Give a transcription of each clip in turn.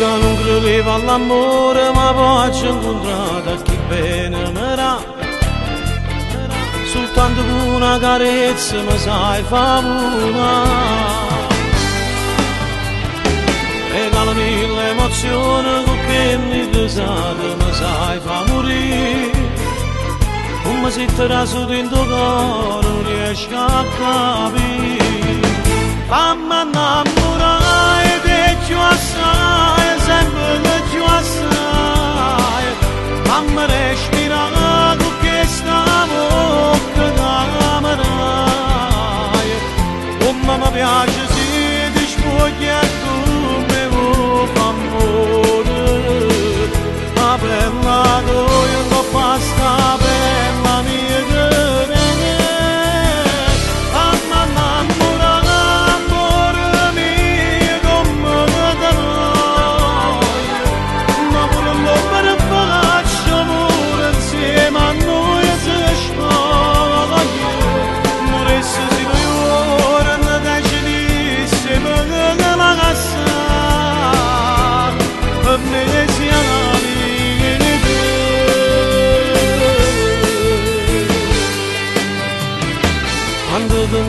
che non credeva all'amore, ma poi ci ho incontrato a chi bene mi dà. Soltanto con una carezza mi sai fa volare. Regalami l'emozione con che mi pesate mi sai fa morire. Come si tira su dentro cuore non riesco a capire. Fammi innamorare di più assai, sempre di più assai. Fammi respirare con questa bocca che mi dai. Come mi piace se ti spogli come vuoi amore. Ma bella tua non basta bella mia che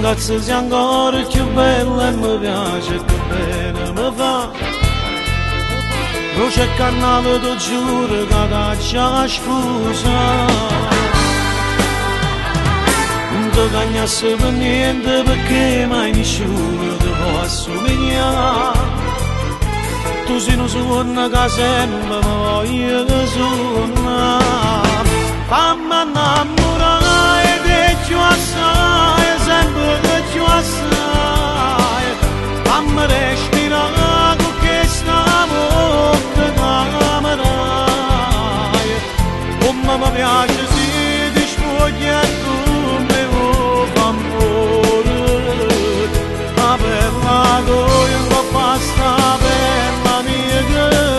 Cazzo sia ancora più bella e mi piace che bene mi fa. Voce e cannavo ti giuro che caccia la scusa. Non ti cagnasse per niente perché mai nessuno ti può assomigliare. Tu sei un suono che sempre mi voglio che suona. Fammi innamorare di più assai, sempre di più assai. Fammi respirare con questa bocca che mi dai. Come mi piace se ti spogli come vuoi amore. Ma bella tua non basta bella mia che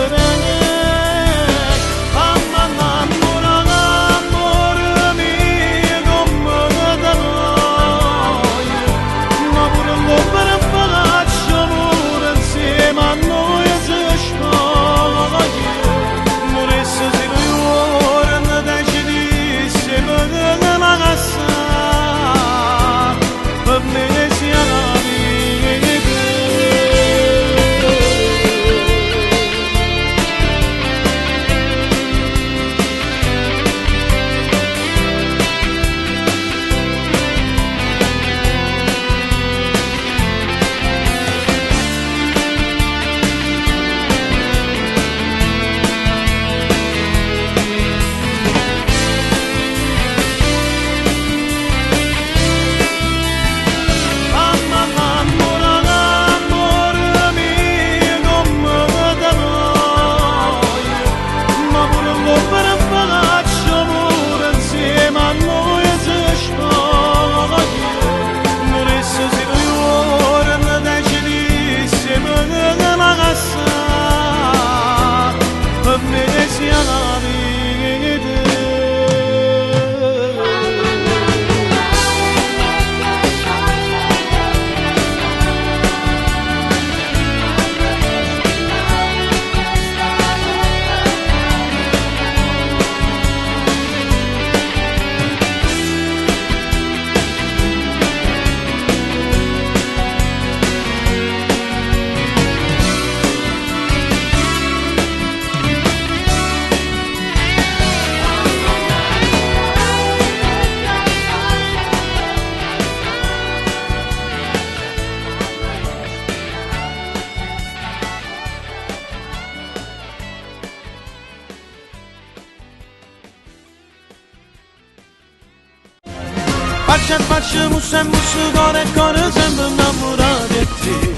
faccia a faccia, musso e musso, cuore e cuore, sempre innamorato di te.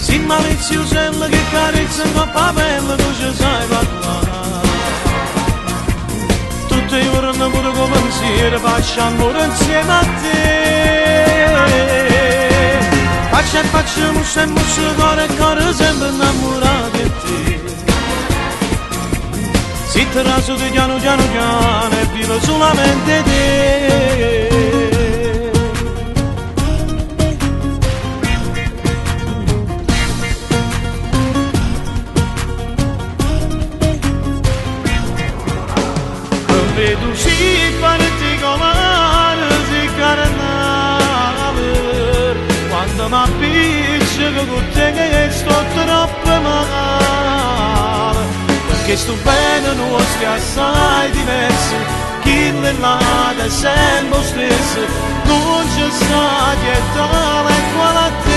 Sì maliziosella che carezza in coppa bella, tu ci sai parlare. Tutti i giorni pure con pensiero, faccio amore insieme a te. Faccia a faccia, musso e musso, cuore e cuore, sempre innamorato di te. Si terraso di piano piano piano e vivo solamente te. vedo sì particolare si carnale quando mi appiccica con te che sto troppo male perché sto bene nostri assai diversi chi le là è sempre stesso non c'è sta dietro la qualità